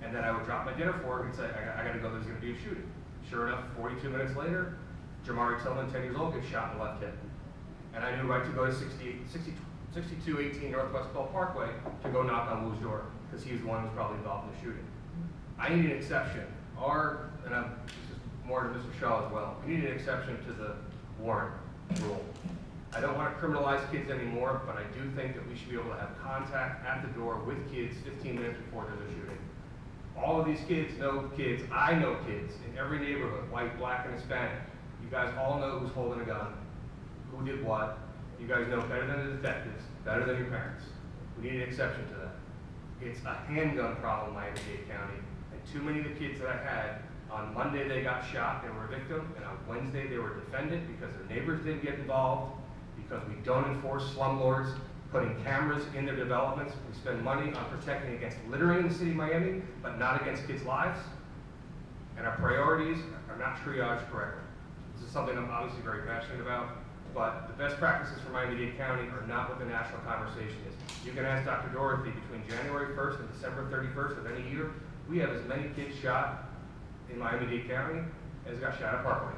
And then I would drop my dinner fork and say, I gotta go, there's gonna be a shooting. Sure enough, 42 minutes later, Jamari Tillman, 10 years old, gets shot in the left hip. And I knew right to go to 6218 Northwest Bell Parkway to go knock on Wu's door, because he was the one who was probably involved in the shooting. I need an exception. This is more to Mr. Shaw as well. We need an exception to the warrant rule. I don't want to criminalize kids anymore, but I do think that we should be able to have contact at the door with kids 15 minutes before there's a shooting. All of these kids know kids. I know kids in every neighborhood, white, black, and Hispanic. You guys all know who's holding a gun, who did what. You guys know better than the detectives, better than your parents. We need an exception to that. It's a handgun problem in Miami-Dade County, and too many of the kids that I had, on Monday they got shot and were a victim, and on Wednesday they were defended because their neighbors didn't get involved, because we don't enforce slumlords putting cameras in their developments. We spend money on protecting against littering in the city of Miami, but not against kids' lives. And our priorities are not triaged correctly. This is something I'm obviously very passionate about, but the best practices for Miami-Dade County are not what the national conversation is. You can ask Dr. Dorothy, between January 1st and December 31st of any year, we have as many kids shot in Miami-Dade County as got shot at Parkway.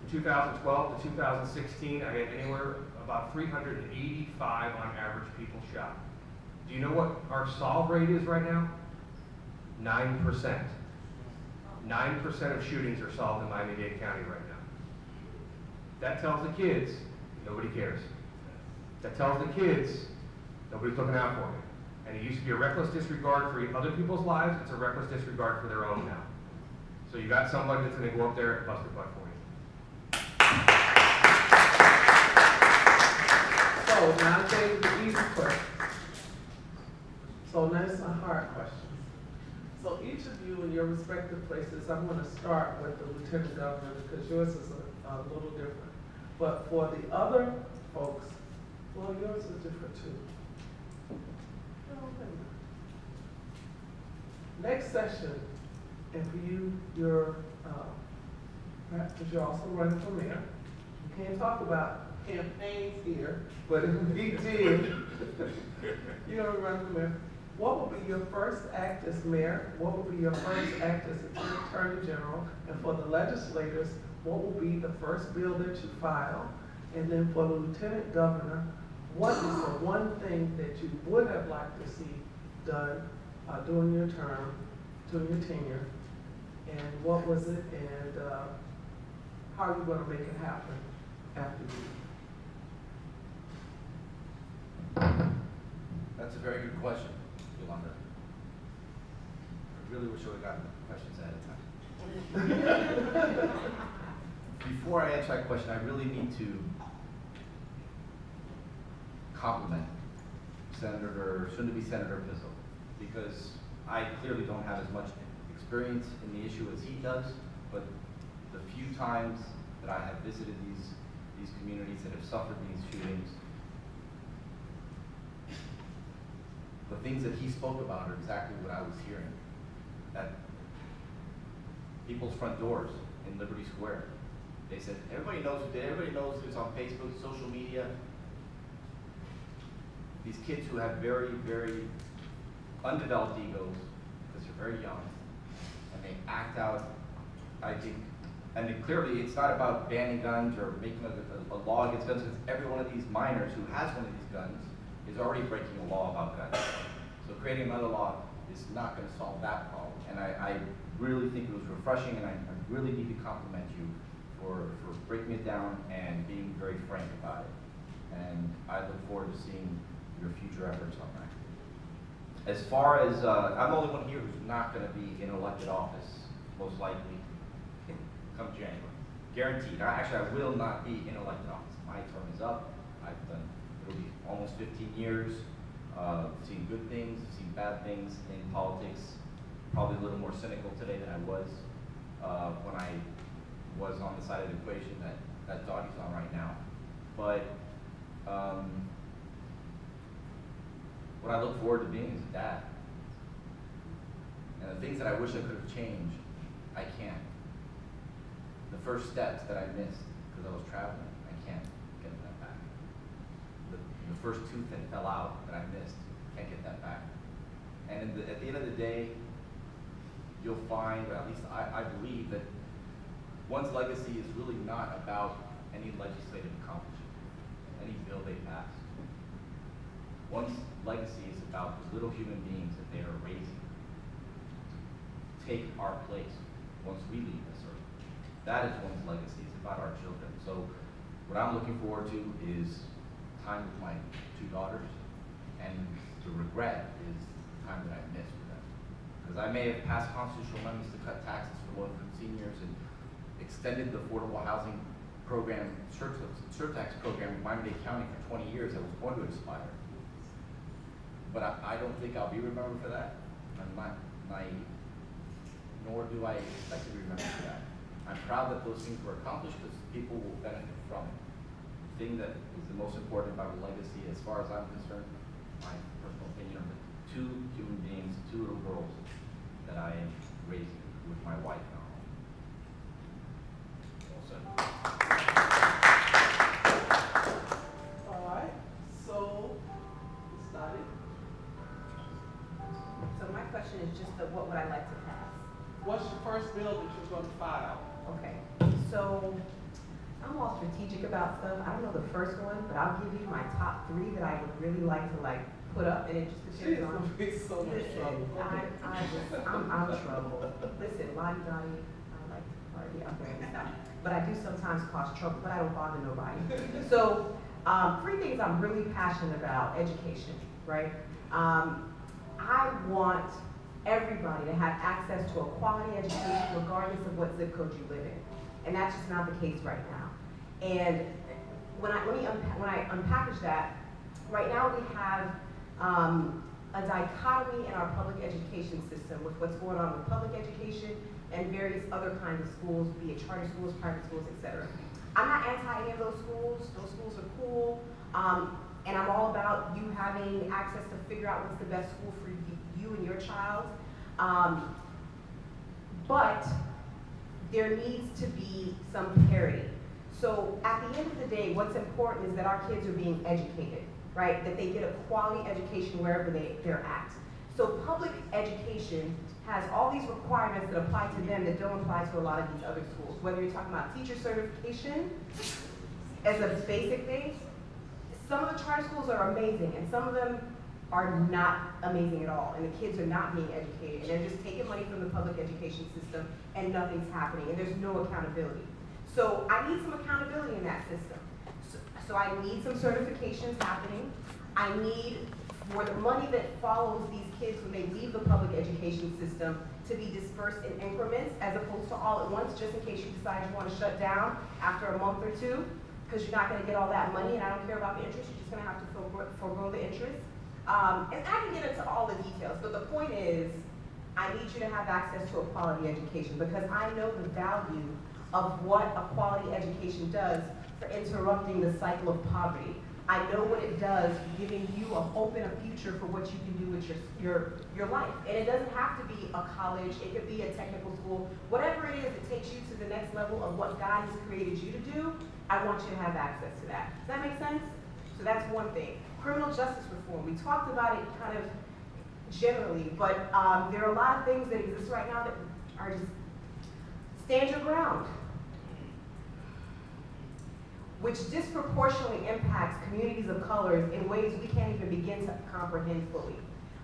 From 2012 to 2016, I had anywhere about 385 on average people shot. Do you know what our solve rate is right now? 9%. 9% of shootings are solved in Miami-Dade County right now. That tells the kids, nobody cares. That tells the kids, nobody's looking out for me. And it used to be a reckless disregard for other people's lives, it's a reckless disregard for their own now. So you got somebody that's gonna go up there and bust a butt for you. So now I'm saying the easy question. So now it's a hard question. So each of you in your respective places, I'm going to start with the Lieutenant Governor because yours is a little different. But for the other folks, well, yours is different too. No, wait a minute. Next session, and for you, you're because you're also running for mayor. You can't talk about campaigns here, but if we did, you're going to run for mayor. What will be your first act as mayor? What will be your first act as attorney general? And for the legislators, what will be the first bill that you file? And then for the lieutenant governor, what is the one thing that you would have liked to see done during your term, during your tenure? And what was it? And how are you going to make it happen after you? That's a very good question, Yolanda. I really wish I would have gotten the questions ahead of time. Before I answer that question, I really need to compliment soon-to-be Senator Pizzo, because I clearly don't have as much experience in the issue as he does, but the few times that I have visited these communities that have suffered these shootings, the things that he spoke about are exactly what I was hearing. That people's front doors in Liberty Square, they said, everybody knows who did it, everybody knows it's on Facebook, social media. These kids who have very, very undeveloped egos, because they're very young, and they act out, I think, and clearly it's not about banning guns or making a law against guns, because every one of these minors who has one of these guns is already breaking a law about guns. So creating another law is not going to solve that problem. And I really think it was refreshing, and I really need to compliment you for breaking it down and being very frank about it. And I look forward to seeing your future efforts on that. As far as, I'm the only one here who's not going to be in elected office, most likely, come January. Guaranteed. Actually, I will not be in elected office. My term is up. It'll be almost 15 years. Seen good things, seen bad things in politics. Probably a little more cynical today than I was when I was on the side of the equation that Dottie's on right now. But what I look forward to being is a dad. And the things that I wish I could have changed, I can't. The first steps that I missed because I was traveling, I can't get that back. The first tooth that fell out that I missed, can't get that back. And at the end of the day, you'll find, or at least I believe, that one's legacy is really not about any legislative accomplishment, any bill they pass. One's legacy is about the little human beings that they are raising to take our place once we leave this earth. That is one's legacy. It's about our children. So what I'm looking forward to is time with my 2 daughters, and the regret is the time that I missed with them. Because I may have passed constitutional amendments to cut taxes for low-income seniors and extended the affordable housing program, surtax program in Miami-Dade County for 20 years that was going to expire. But I don't think I'll be remembered for that. I'm not naive, nor do I expect to be remembered for that. I'm proud that those things were accomplished because people will benefit from it. The thing that is the most important about a legacy, as far as I'm concerned, my personal opinion, are the 2 human beings, 2 little girls that I am raising with my wife now. Well said. All right, so, we started. So my question is just what would I like to pass? What's your first bill that you're going to file? Okay, so I'm all strategic about stuff. I don't know the first one, but I'll give you my top 3 that I would really like to put up, and it just She's depends gonna on. be so much Listen, trouble. I'm out of trouble. Listen, lottie-dottie, I like to party out there and stuff, but I do sometimes cause trouble, but I don't bother nobody. So, 3 things I'm really passionate about: education, right? I want everybody to have access to a quality education regardless of what zip code you live in. And that's just not the case right now. And when I unpackage that, right now we have a dichotomy in our public education system with what's going on with public education and various other kinds of schools, be it charter schools, private schools, etc. I'm not anti any of those schools. Those schools are cool. And I'm all about you having access to figure out what's the best school for you and your child. But there needs to be some parity. So at the end of the day, what's important is that our kids are being educated, right? That they get a quality education wherever they're at. So public education has all these requirements that apply to them that don't apply to a lot of these other schools. Whether you're talking about teacher certification as a basic thing, some of the charter schools are amazing, and some of them are not amazing at all, and the kids are not being educated, and they're just taking money from the public education system, and nothing's happening, and there's no accountability. So I need some accountability in that system. So I need some certifications happening. I need for the money that follows these kids when they leave the public education system to be dispersed in increments as opposed to all at once, just in case you decide you want to shut down after a month or 2, because you're not going to get all that money, and I don't care about the interest, you're just going to have to forego the interest. And I can get into all the details, but the point is, I need you to have access to a quality education because I know the value of what a quality education does for interrupting the cycle of poverty. I know what it does for giving you a hope and a future for what you can do with your life. And it doesn't have to be a college, it could be a technical school. Whatever it is that takes you to the next level of what God has created you to do, I want you to have access to that. Does that make sense? So that's one thing. Criminal justice reform, we talked about it kind of generally, but there are a lot of things that exist right now that are just stand your ground, which disproportionately impacts communities of color in ways we can't even begin to comprehend fully.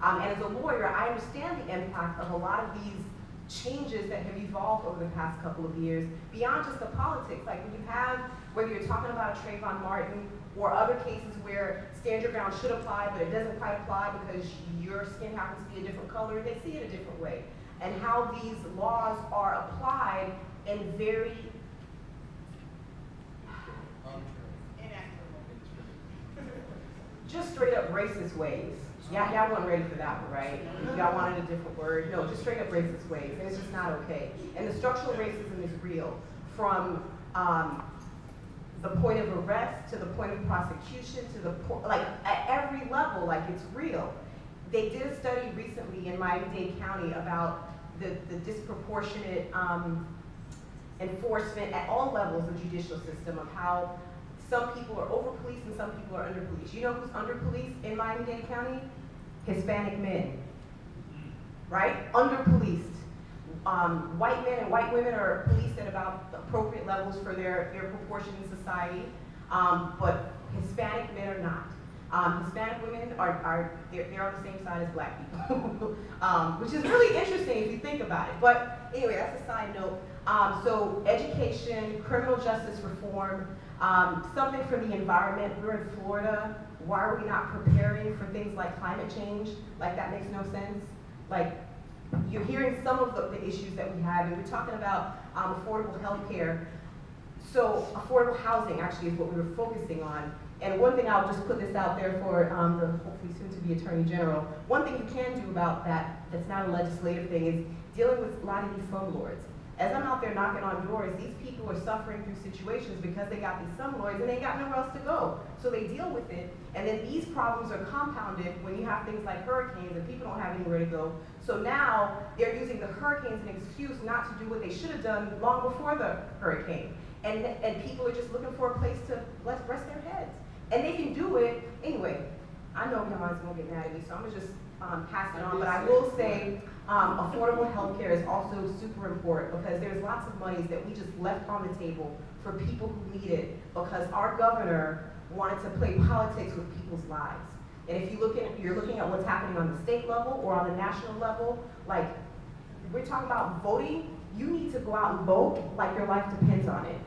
And as a lawyer, I understand the impact of a lot of these changes that have evolved over the past couple of years beyond just the politics. Like when you have, whether you're talking about a Trayvon Martin or other cases where stand your ground should apply, but it doesn't quite apply because your skin happens to be a different color, they see it a different way. And how these laws are applied in very just straight up racist ways. Y'all weren't ready for that one, right? Y'all wanted a different word. No, just straight up racist ways, and it's just not okay. And the structural racism is real, from the point of arrest to the point of prosecution to the point, like at every level, like it's real. They did a study recently in Miami-Dade County about the disproportionate enforcement at all levels of the judicial system of how some people are over-policed and some people are under-policed. You know who's under-policed in Miami-Dade County? Hispanic men. right? Under-policed. White men and white women are policed at about appropriate levels for their proportion in society, but Hispanic men are not. Hispanic women they're on the same side as black people, which is really interesting if you think about it. But anyway, that's a side note. So education, criminal justice reform, something for the environment. We're in Florida. Why are we not preparing for things like climate change? Like, that makes no sense. Like, you're hearing some of the issues that we have, and we're talking about affordable health care. So affordable housing actually is what we were focusing on. And one thing, I'll just put this out there for the hopefully soon-to-be Attorney General. One thing you can do about that, that's not a legislative thing, is dealing with a lot of these slumlords. As I'm out there knocking on doors, these people are suffering through situations because they got these slumlords and they ain't got nowhere else to go. So they deal with it, and then these problems are compounded when you have things like hurricanes and people don't have anywhere to go. So now they're using the hurricanes as an excuse not to do what they should have done long before the hurricane. And people are just looking for a place to rest their heads. And they can do it anyway. I know Yolanda's gonna get mad at me, so I'm gonna just pass it on. But I will say, affordable health care is also super important, because there's lots of monies that we just left on the table for people who need it, because our governor wanted to play politics with people's lives. And if you're looking at what's happening on the state level or on the national level, like, we're talking about voting, you need to go out and vote like your life depends on it.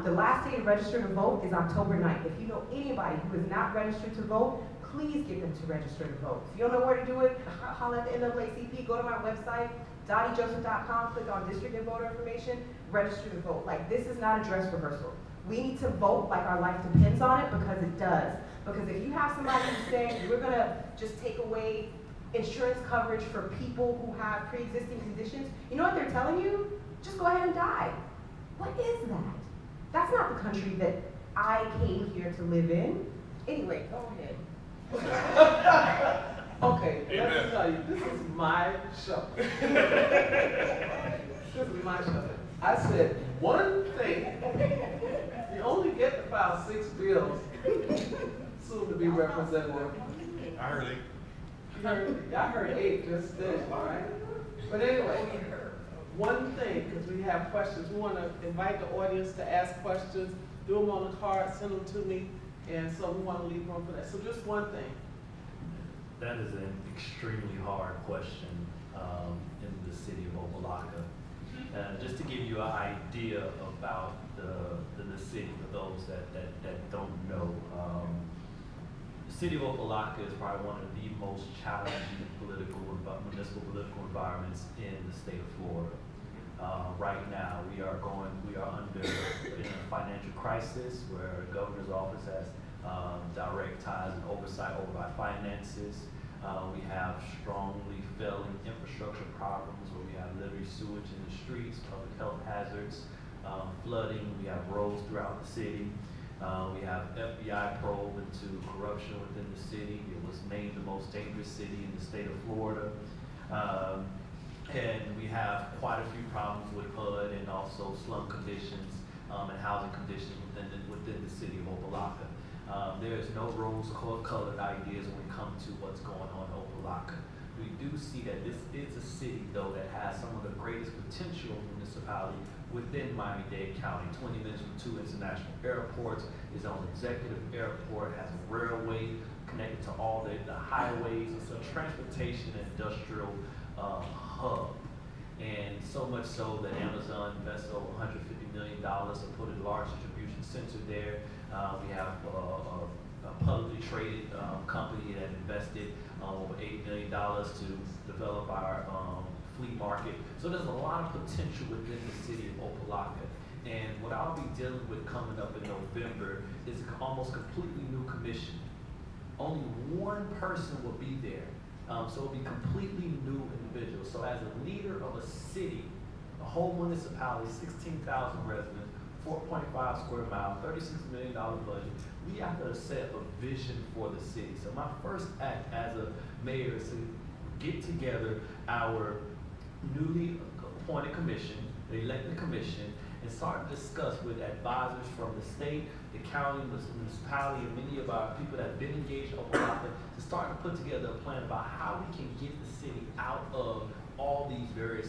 The last day to register to vote is October 9th. If you know anybody who is not registered to vote, please get them to register to vote. If you don't know where to do it, holler at the NAACP, go to my website, DottieJoseph.com, click on district and voter information, register to vote. Like, this is not a dress rehearsal. We need to vote like our life depends on it, because it does. Because if you have somebody who's saying, we're gonna just take away insurance coverage for people who have pre-existing conditions, you know what they're telling you? Just go ahead and die. What is that? That's not the country that I came here to live in. Anyway, go ahead. Okay, let me tell you, this is my show. This is my show. I said one thing. You only get to file 6 bills, soon to be representative. I heard it. I heard 8 just then, all right? But anyway, one thing, because we have questions, we want to invite the audience to ask questions, do them on a card, send them to me, and so we want to leave room for that. So just one thing. That is an extremely hard question in the city of Opa-locka. Just to give you an idea about the city, for those that don't know, the city of Opa-locka is probably one of the most challenging municipal political environments in the state of Florida. Right now, we are under a financial crisis where the governor's office has direct ties and oversight over our finances. We have strongly failing infrastructure problems where we have literally sewage in the streets, public health hazards, flooding. We have roads throughout the city. We have FBI probe into corruption within the city. It was named the most dangerous city in the state of Florida. And we have quite a few problems with HUD and also slum conditions and housing conditions within the city of Opa-locka. There's no rose-colored ideas when it comes to what's going on in Opa-locka. We do see that this is a city, though, that has some of the greatest potential municipality within Miami-Dade County. 20 minutes from 2 international airports, its own executive airport, has a railway connected to all the highways. It's a transportation and industrial hub. And so much so that Amazon invested over $150 million to put a large distribution center there. We have a publicly traded company that invested over $8 million to develop our flea market. So there's a lot of potential within the city of Opa-locka. And what I'll be dealing with coming up in November is an almost completely new commission. Only one person will be there. So it'll be completely new individuals. So as a leader of a city, a whole municipality, 16,000 residents, 4.5 square miles, $36 million budget, we have to set a vision for the city. So my first act as a mayor is to get together our newly appointed commission, the elected commission, and start to discuss with advisors from the state, the county, the municipality, and many of our people that have been engaged in Opa-locka to start to put together a plan about how we can get the city out of these various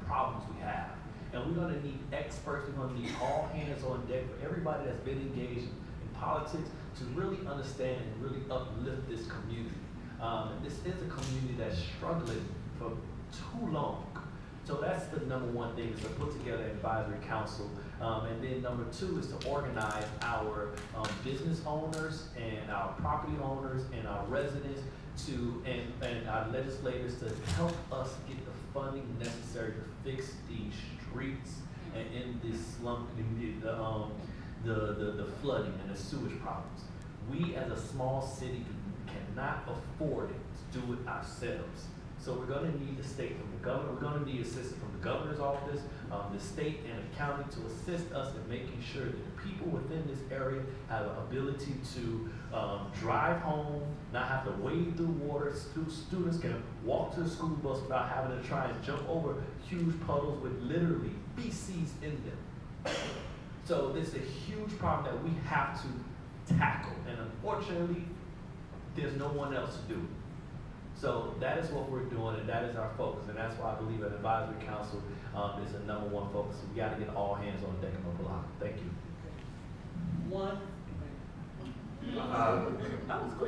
problems we have. And we're gonna need experts, we're gonna need all hands on deck for everybody that's been engaged in politics to really understand and really uplift this community. And this is a community that's struggling for too long. So that's the number one thing, is to put together an advisory council. And then number two is to organize our business owners and our property owners and our residents and our legislators to help us get the funding necessary to fix these streets and in this slum, the flooding and the sewage problems. We as a small city cannot afford it to do it ourselves. So we're gonna need the state from the governor, we're gonna need assistance from the governor's office, the state and the county to assist us in making sure that the people within this area have the ability to drive home, not have to wade through water. Students can walk to the school bus without having to try and jump over huge puddles with literally feces in them. So this is a huge problem that we have to tackle, and unfortunately, there's no one else to do it. So that is what we're doing, and that is our focus, and that's why I believe an advisory council is the number one focus. We got to get all hands on deck and on the block. Thank you. One. That was great.